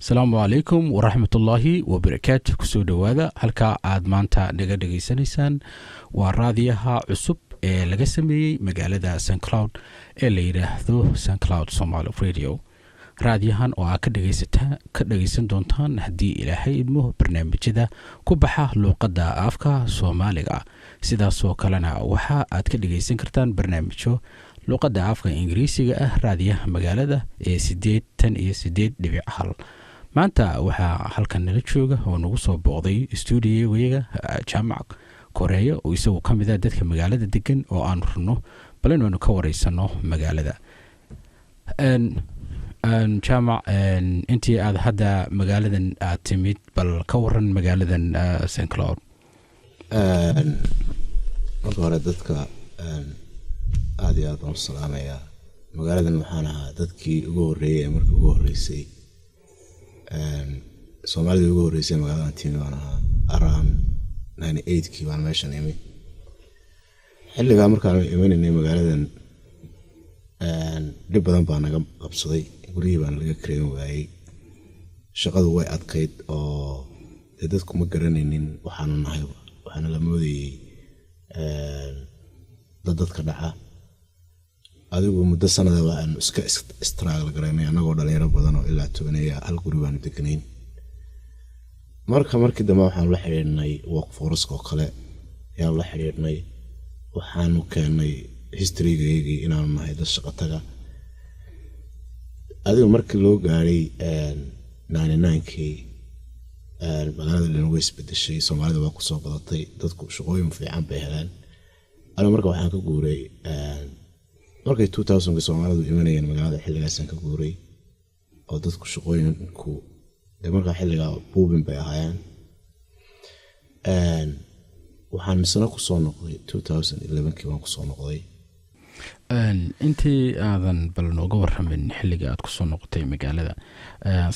Asalaamu calaykum waraxmatullaahi wabarakaatu. Kusoo dhawaada halka aad maanta naga dhageysanaysaan waa raadiyaha cusub ee laga sameeyey magaalada St Cloud ee la yiraahdo St Cloud Somali Radio. raadiyahan oo aad ka dhageysan doontaan haddii Ilaahay idmo barnaamijyada ku baxa luqadda afka Soomaaliga. sidaas oo kalena waxa aad ka dhageysan kartaan barnaamijyo luqadda afka Ingiriisiga ah raadiyaha magaalada ee 88.1. maanta waxaa halkan nala jooga oo nagu soo booqday studio-ga Jaamac Koreeyo oo isagu ka mid ah dadka magaalada degan oo aan rurno balanu ka wareysano magaalada. Jaamac intii aad hadda magaaladan aad timid bal ka waran magaaladan St Cloud. marka hore dadka aad iyo aad u salaamaya. magaaladan waxaan ahaa dadkii ugu horeeyay markii ugu horeysay Soomaalida ugu horeysay magaaladan timid waan ahaa around 98kii baan meeshan imid. xilligaa markaan imanay magaaladan dib badan baa naga qabsaday. gurigii baan laga kareyn waayay. shaqadu way adkayd oo dadku ma garanaynin waxaanu nahay. waxaana la moodayay dadka dhaca. adigu muddo sanada waan iska struggle gareynay anagoo dhalinyaro badan oo ilaa 10 hal guri baan deganayn. markii dambe waxaan la xiriirnay workforce oo kale yaa la xiriirnay. waxaanu keenay history-gaygii inaanu nahay dad shaqo taga. adigu markii loo gaaray 99kii magaalada dhan way isbedeshay. Soomaalida waa ku soo badatay. dadku shaqooyin fiican bay heleen. anigu marka waxaan ka guuray markii 2000 Soomaalidu imanayeen magaalada xilligaasaan ka guuray oo dadku shaqooyinku marka xilliga buubin bay ahaayeen. waxaan misna ku soo noqday 2011kii waan ku soo noqday. intii aadan bal nooga warramin xilliga aad ku soo noqotay magaalada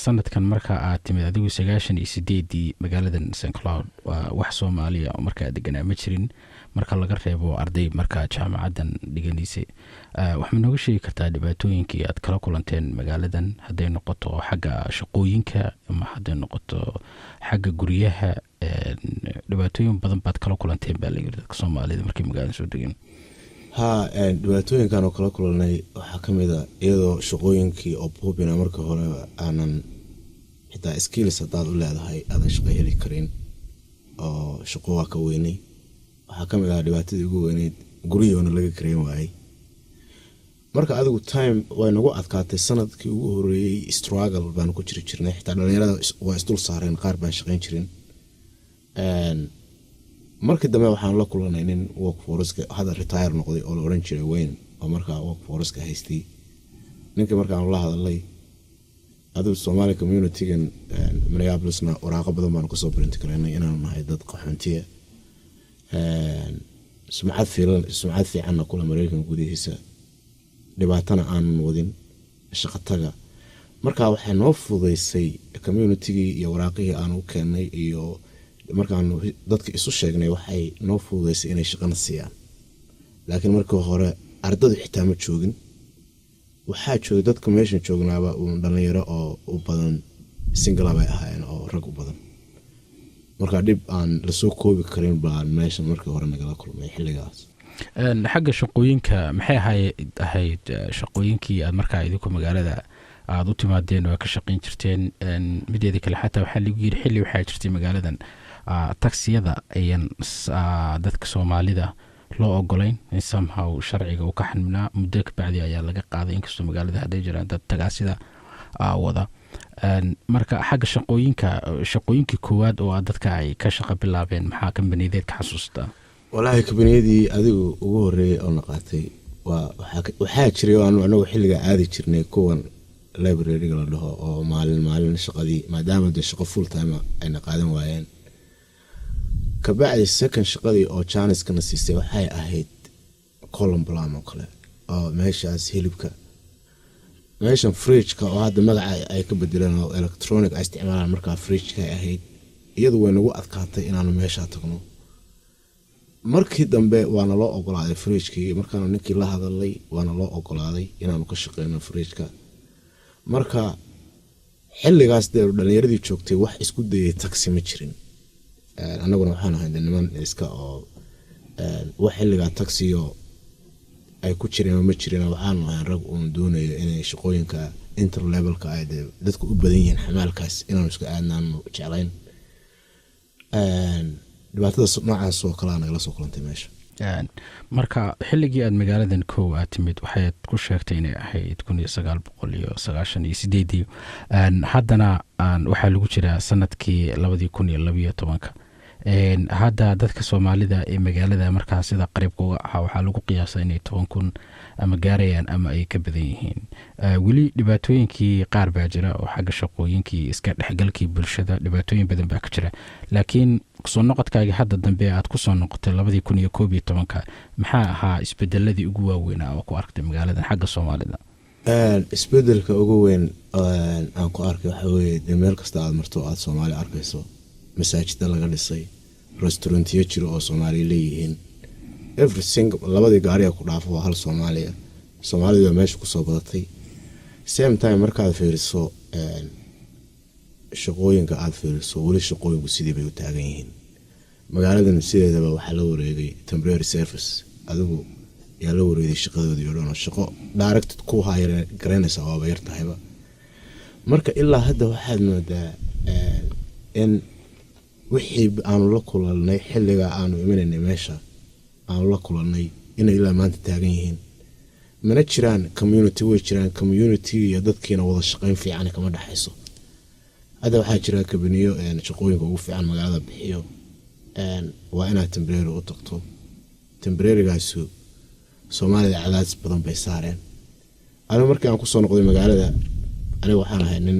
sanadkan marka aad timid adigu 98 magaaladan St Cloud waa wax Soomaaliya oo marka deganaa ma jirin marka laga reebo arday marka jaamacadan dhiganaysay. wax ma nooga sheegi kartaa dhibaatooyinkii aad kala kulanteen magaaladan hadday noqoto xagga shaqooyinka ama hadday noqoto xagga guryaha dhibaatooyin badan baad kala kulanteen baa la yiri dadka Soomaalida markii magaalada soo degeen. dhibaatooyinkan oo kala kulanay waxaa ka mid ah iyadoo shaqooyinkii oo buubina marka hore aanan xitaa skills hadaad u leedahay aadan shaqo heli karin oo shaqo waa ka weynay. waxaa ka mid ah dhibaatadii ugu weyneyd guryahoona laga kareyn waayay. marka adigu time way nagu adkaatay. sanadkii ugu horeeyay struggle baan ku jirnay. xitaa dhalinyarada waa isdul saareen qaar baan shaqayn jirin. markii dambe waxaan la kulanay nin workforce hada retire noqday oo la oran jiray Wayne oo markaa workforce ka haystay. ninka markaan la hadalay adigu Somali community-gan Minneapolis-na waraaqo badan baan ku soo print gareynay inaan nahay dad qaxoontiya. sumcad fiican kula Mareykan gudihiisa dhibaatana aan wadin shaqo taga. markaa waxay noo fududeysay community-gii iyo waraaqihii aan u keenay iyo markaan dadka isu sheegnay waxay noo fududeysay inay shaqana siiyaan. laakiin markii hore ardaydu xitaa ma joogin. waxaa joogay dadka meeshan joognaaba dhalinyaro oo u badan single bay ahaayeen oo rag u badan. marka dib aan la soo koobi karin baan meeshan markii hore nagala kulmay xilligaas. xagga shaqooyinka maxay ahayd shaqooyinkii aad markaa idinku magaalada aad u timaadeen oo ka shaqayn jirteen. mideeda kale xataa waxaa lagu yiri xilli waxaa jirtay magaaladan taksiyada ayan dadka Soomaalida loo ogolayn in somehow sharciga uu ka xanibnaa. muddo ka bacdi ayaa laga qaaday inkastoo magaalada hadday jiraan dad tagaasida wada. marka xagga shaqooyinkii koowaad oo dadka ay ka shaqo bilaabeen maxaa kambaniyada ka xasuustaa? walahi kambaniyadii adigu ugu horeeyay oo naqatay waxaa jiray anagu xilliga aadi jirnay kuwan library-ga la dhaho oo maalin shaqadii maadaama de shaqo full time ay qaadan waayeen. kabacdi second shaqadii oo Janice-kana siisay waxay ahayd Columbus oo kale oo meeshaas hilibka meeshan fridge-ka oo hadda magaca ay ka bedeleen oo electronic ay isticmaalaan markaa fridge-ka ay ahayd iyadu way nagu adkaatay inaanu meesha tagno. markii dambe waana loo ogolaaday fridge-kii markaan ninkii la hadalay waana loo ogolaaday inaanu ka shaqeyno fridge-ka. marka xilligaas dee dhalinyaradii joogtay wax isku dayay taxi ma jirin annaguna waxaan ahay niman iska oo wax xilligaa taxiyo ay ku jireen ma jireen waxaan ahay rag uun doonayo inay shaqooyinka interlevelka ay dadku u badan yihiin xamaalkaas inaan isku aadnaan jeclayn dhibaatada noocaas oo kale aan nagala soo kulantay meesha marka xilligii aad magaaladan kow aad timid waxaad ku sheegtay inay ahayd 1998 haddana waxaa lagu jiraa sanadkii 2012 hadda dadka Soomaalida ee magaalada markaa sida qariibka uga ahaa waxaa lagu qiyaasaa inay 10,000 ama gaarayaan ama ay ka badan yihiin weli dhibaatooyinkii qaar baa jira oo xagga shaqooyinkii iska dhexgalkii bulshada dhibaatooyin badan baa ka jira laakiin soo noqodkaaga hadda dambe aad ku soo noqotay 2011 maxaa ahaa isbedeladii ugu waaweyn oo ku aragtay magaaladan xagga Soomaalida isbedelka ugu weyn aan ku arkay waxa weeye meel kasta aad marto aad Soomaali arkayso masaajida laga dhisay restaurantyo jiro oo Soomaali leeyihiin everything labadii gaari ku dhaafo hal Soomaaliya Soomaalida meesha ku soo badatay same time markaad fiiriso shaqooyinka aad fiiriso wali shaqooyinku sidii bay u taagan yihiin magaaladan sideedaba waxaa la wareegay temporary service adigu yaa la wareegay shaqadoodii oo dhan shaqo direct ku hayr garanaysa oo yar tahayba marka ilaa hadda waxaad moodaa in wixii aanu la kulanay xilliga aanu imanay meesha aanu la kulanay inay ilaa maanta taagan yihiin mana jiraan community way jiraan community iyo dadkiina wada shaqayn fiican kama dhaxayso hadda waxaa jira kabaniyo shaqooyinka ugu fiican magaalada bixiyo waa inaad temporary u tagto temporary-gaasu Soomaalida cadaadis badan bay saareen aniga markii aan ku soo noqday magaalada aniga waxaan ahay nin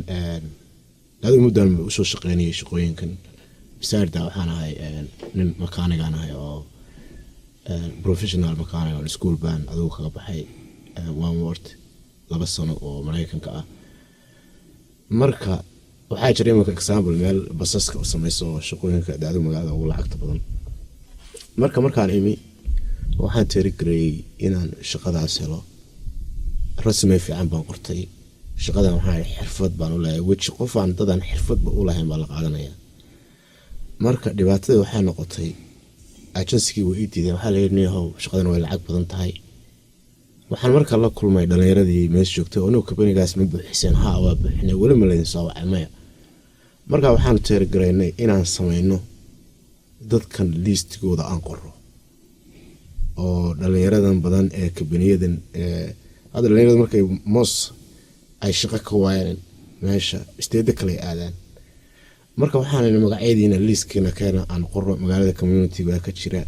adigu muddo u soo shaqeynayay shaqooyinkan bisaarda waxaan ahay nin mechanic aan ahay oo professional mechanic oo school baan adigu kaga baxay one word 2 sano oo Mareykanka ah marka waxaa jiray marka example meel basaska oo samayso shaqooyinka daadu magaalada ugu lacagta badan markaan imi waxaan tirigrey inaan shaqadaas helo rasmi fiican baan qortay shaqadan waxaan xirfad baan u leeyahay wixii qof aan dadan xirfad u lahayn baa la qaadanaya marka dhibaatada waxay noqotay agency way diiday waxa la yiraahdo shaqadan way lacag badan tahay waxaan marka la kulmay dhalinyaradii meesha joogtay oo kabanigaas ma buuxiseen waa buuxinay wali ma leeyahay soo wacay marka waxaan tirigraynay inaan sameeyno dadkan listigooda aan qoro oo dhalinyaradan badan ee kabaniyadan hadda dhalinyarada markay mos ay shaqo ka waayeen meesha isteeda kale aadaan marka waxaan magaceediina liiskina keena aan qoro magaalada community baa ka jira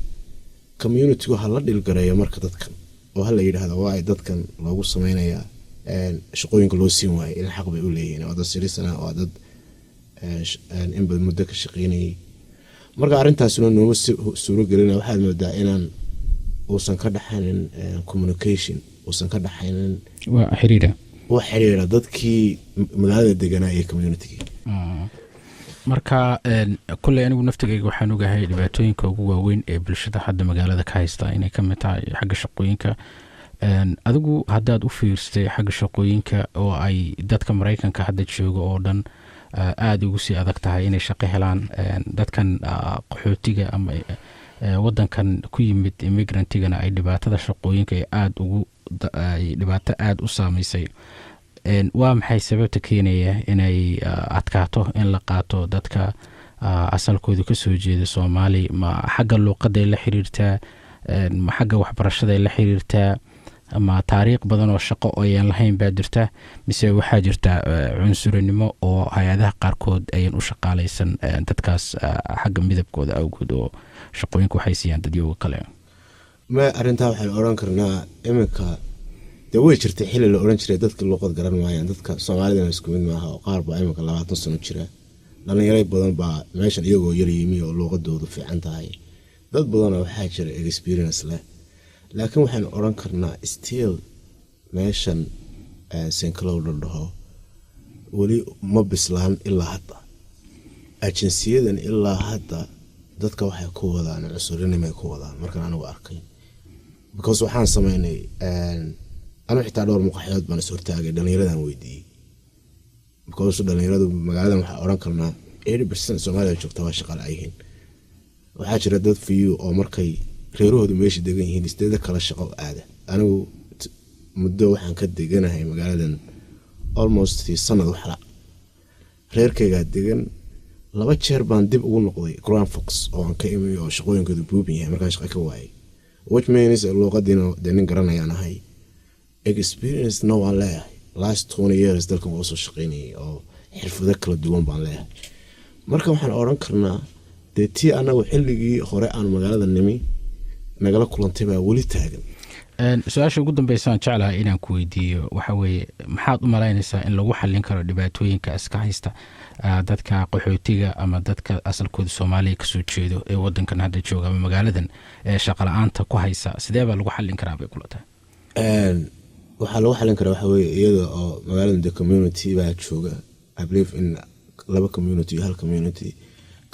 community waxa la dhilgareeyo marka dadkan oo hal la yiraahdo waa ay dadkan loogu sameeynaya shaqooyinka loo siin waayay in xaq bay u leeyihiin oo dad sirisana oo dad in bad muddo ka shaqeynayay marka arintaasuna nooma suuro gelina waxaad moodaa inaan uusan ka dhaxayn communication uusan ka dhaxayn waa xiriira dadkii magaalada deganaa ee community marka kulay anigu naftigayga waxaan ogahay dhibaatooyinka ugu waaweyn ee bulshada hadda magaalada ka haysta inay ka mid tahay xagga shaqooyinka adigu haddaad u fiirsatay xagga shaqooyinka oo ay dadka Mareykanka hadda jooga oo dhan aad ugu sii adag tahay inay shaqo helaan dadkan qaxootiga ama wadankan ku yimid immigrant-igana ay dhibaatada shaqooyinka aad ugu dhibaato aad u saameysay waa maxay sababta keenaya inay adkaato in la qaato dadka asalkooda ka soo jeeda Soomaali ma xagga luqadda la xiriirtaa ma xagga waxbarashada la xiriirtaa ama taariikh badan oo shaqo oo aan lahayn baa jirta mise waxaa jirta cunsurinimo oo hay'adaha qaarkood ayaan u shaqaalaysan dadkaas xagga midabkooda awgood oo shaqooyinku waxay siiyaan dadyo kale ma arinta waxay oran karnaa iminka way jirtay xilli la oran jiray dadka luqad garan maayaan dadka Soomaalida isku mid maaha oo qaar baa iminka 20 sano jira dhalinyaro badan baa meeshan iyagoo yar yimi oo luqadoodu fiican tahay dad badan waxaa jira experience leh laakiin waxaan oran karnaa still meeshan St. Cloud dhaho wali ma bislaan ilaa hadda agency-yadan ilaa hadda dadka waxay ku wadaan cusurnimo ay ku wadaan markaan anigu arkay because waxaan sameynay anu xitaa dhowr muqaxyood baan soo taagay dhalinyaradan weydiiyay because dhalinyaradu magaaladan waxaa oran karnaa 80% Soomaaliya joogta waa shaqo la'yihiin. waxaa jira dad fiyu oo markay reerahoodu meesha degan yihiin isteeda kala shaqo aada. anigu muddo waxaan ka deganahay magaaladan almost sanad waxla reerkayga degan 2 jeer baan dib ugu noqday Grand Fox oo aan ka imay oo shaqooyinkoodu buubin yahay markaan shaqo ka waayay, which means luqadina denin garanayaan ahay experience no waan leeyahay last 20 years dalkan oo soo shaqeynayay oo xirfado kala duwan baan leeyahay. marka waxaan oran karnaa tii anagu xilligii hore aan magaalada nimi nagala kulantay baa weli taagan. su-aasha ugu dambeysaan jeclahay inaan ku weydiiyo waxa weeye maxaad u malaynaysaa in lagu xallin karo dhibaatooyinka iska haysta dadka qaxootiga ama dadka asalkooda Soomaaliya ka soo jeedo ee wadankan hadda jooga ama magaaladan ee shaqo la'aanta ku haysa sidee baa lagu xallin karaa bay kula tahay? waxaa lagu xallin karaa waxa weeye iyada oo magaaladan community baa jooga. I believe in 2 community hal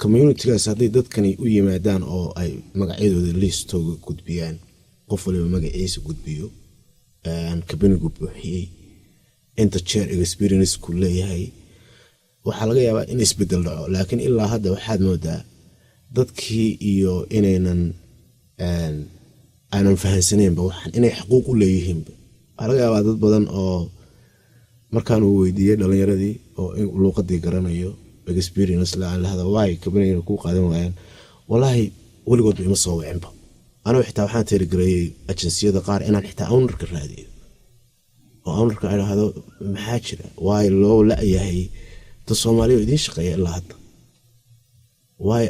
communitygaas hadday dadkani u yimaadaan oo ay magacyadooda listooga gudbiyaan, qof waliba magaciisa gudbiyo kabinigu buuxiyey inta jeer experience ku leeyahay, waxaa laga yaabaa in isbedel dhaco. laakiin ilaa hadda waxaad moodaa dadkii iyo aanan fahansaneenba waxaan inay xuquuq u leeyihiinba. waxaa laga yaabaa dad badan oo markaan uu weydiiyey dhalinyaradii oo luuqadii garanayo experience la aan lahada way kabiniga ku qaadan waayaan, wallahi weligood ima soo wicinba. anoo xitaa waxaan tirigareeyay agenciyada qaar inaan xitaa ownerka raadiyo oo ownerka ay dhahdo maxaa jira way loo la'yahay dad Soomaaliya idin shaqeeya ilaa hadda way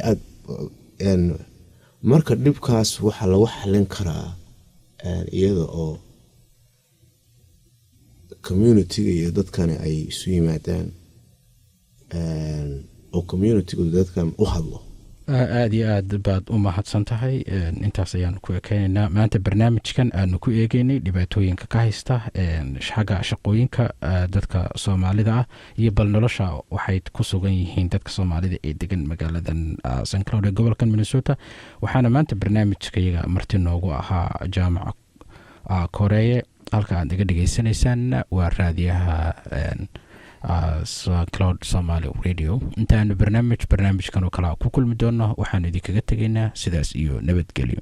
marka dhibkaas waxaa lagu xallin karaa iyada oo community-ga iyo dadkani ay isu yimaadaan oo community-gu dadkan u hadlo. aad iyo aad baad u mahadsan tahay. intaas ayaan ku ekeenaynaa maanta barnaamijkan aanu ku eegeynay dhibaatooyinka ka haysta xagga shaqooyinka dadka Soomaalida ah iyo bal nolosha waxay ku sugan yihiin dadka Soomaalida ee degan magaaladan St. Cloud ee gobolka Minnesota. waxaana maanta barnaamijkayaga marti noogu ahaa jaamaca Koreeye. halka aad iga dhageysanaysaan waa raadiyaha Cloud Somali Radio. intaanu barnaamijkan oo kala ku kulmi doono waxaan idinkaga tegaynaa sidaas iyo nabadgelyo.